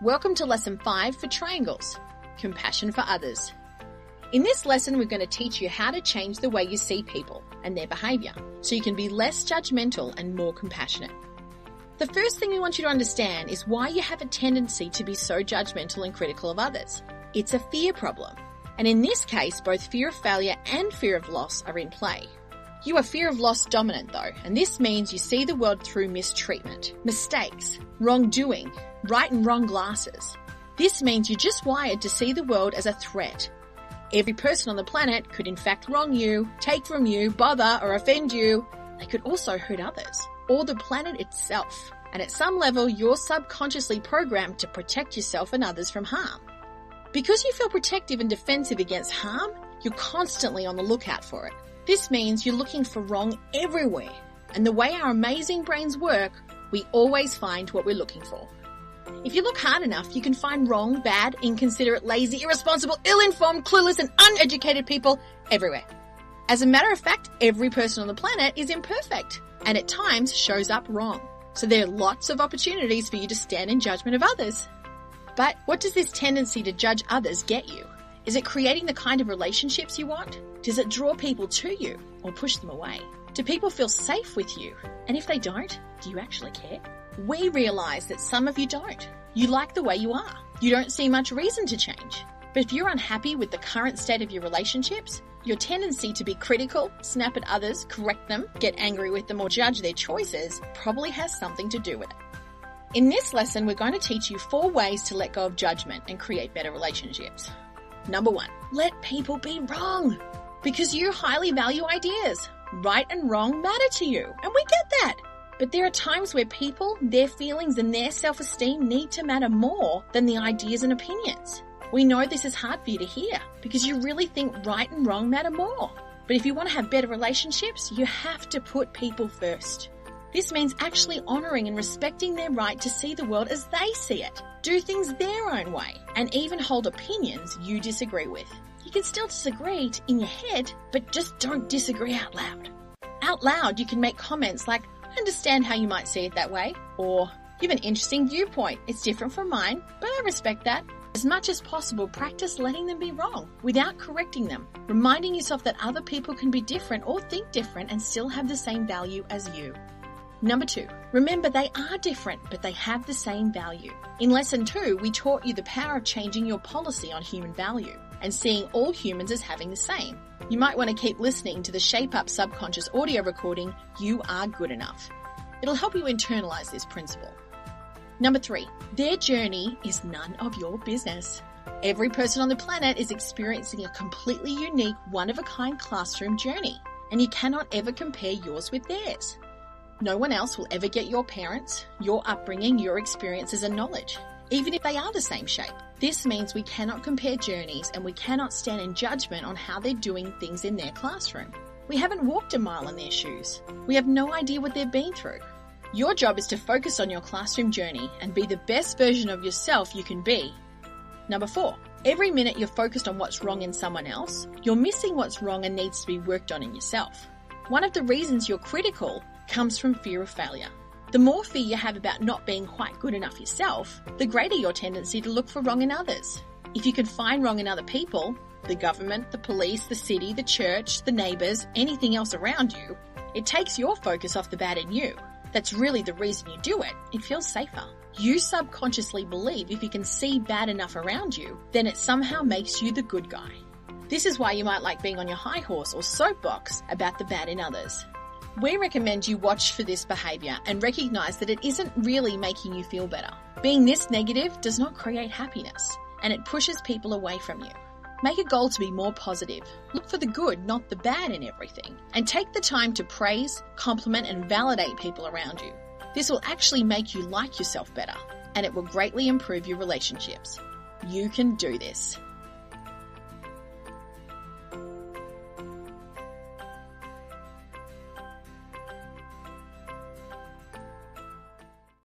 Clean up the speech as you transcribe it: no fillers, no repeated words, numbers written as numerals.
Welcome to Lesson 5 for Triangles, Compassion for Others. In this lesson, we're going to teach you how to change the way you see people and their behaviour so you can be less judgmental and more compassionate. The first thing we want you to understand is why you have a tendency to be so judgmental and critical of others. It's a fear problem. And in this case, both fear of failure and fear of loss are in play. You are fear of loss dominant though, and this means you see the world through mistreatment, mistakes, wrongdoing, right and wrong glasses. This means you're just wired to see the world as a threat. Every person on the planet could in fact wrong you, take from you, bother or offend you. They could also hurt others, or the planet itself. And at some level, you're subconsciously programmed to protect yourself and others from harm. Because you feel protective and defensive against harm, you're constantly on the lookout for it. This means you're looking for wrong everywhere. And the way our amazing brains work, we always find what we're looking for. If you look hard enough, you can find wrong, bad, inconsiderate, lazy, irresponsible, ill-informed, clueless and uneducated people everywhere. As a matter of fact, every person on the planet is imperfect and at times shows up wrong. So there are lots of opportunities for you to stand in judgment of others. But what does this tendency to judge others get you? Is it creating the kind of relationships you want? Does it draw people to you or push them away? Do people feel safe with you? And if they don't, do you actually care? We realise that some of you don't. You like the way you are. You don't see much reason to change. But if you're unhappy with the current state of your relationships, your tendency to be critical, snap at others, correct them, get angry with them or judge their choices probably has something to do with it. In this lesson, we're going to teach you 4 ways to let go of judgment and create better relationships. Number 1, let people be wrong. Because you highly value ideas. Right and wrong matter to you, and we get that. But there are times where people, their feelings and their self-esteem need to matter more than the ideas and opinions. We know this is hard for you to hear because you really think right and wrong matter more. But if you want to have better relationships, you have to put people first. This means actually honouring and respecting their right to see the world as they see it, do things their own way, and even hold opinions you disagree with. You can still disagree in your head, but just don't disagree out loud. Out loud, you can make comments like, I understand how you might see it that way, or you have an interesting viewpoint. It's different from mine, but I respect that. As much as possible, practice letting them be wrong without correcting them, reminding yourself that other people can be different or think different and still have the same value as you. Number 2, remember they are different, but they have the same value. In Lesson 2, we taught you the power of changing your policy on human value and seeing all humans as having the same. You might want to keep listening to the Shape Up subconscious audio recording, You Are Good Enough. It'll help you internalize this principle. Number 3, their journey is none of your business. Every person on the planet is experiencing a completely unique, one-of-a-kind classroom journey, and you cannot ever compare yours with theirs. No one else will ever get your parents, your upbringing, your experiences and knowledge, even if they are the same shape. This means we cannot compare journeys and we cannot stand in judgment on how they're doing things in their classroom. We haven't walked a mile in their shoes. We have no idea what they've been through. Your job is to focus on your classroom journey and be the best version of yourself you can be. Number 4, every minute you're focused on what's wrong in someone else, you're missing what's wrong and needs to be worked on in yourself. One of the reasons you're critical comes from fear of failure. The more fear you have about not being quite good enough yourself, the greater your tendency to look for wrong in others. If you can find wrong in other people, the government, the police, the city, the church, the neighbours, anything else around you, it takes your focus off the bad in you. That's really the reason you do it. It feels safer. You subconsciously believe if you can see bad enough around you, then it somehow makes you the good guy. This is why you might like being on your high horse or soapbox about the bad in others. We recommend you watch for this behaviour and recognise that it isn't really making you feel better. Being this negative does not create happiness, and it pushes people away from you. Make a goal to be more positive. Look for the good, not the bad in everything. And take the time to praise, compliment and validate people around you. This will actually make you like yourself better, and it will greatly improve your relationships. You can do this.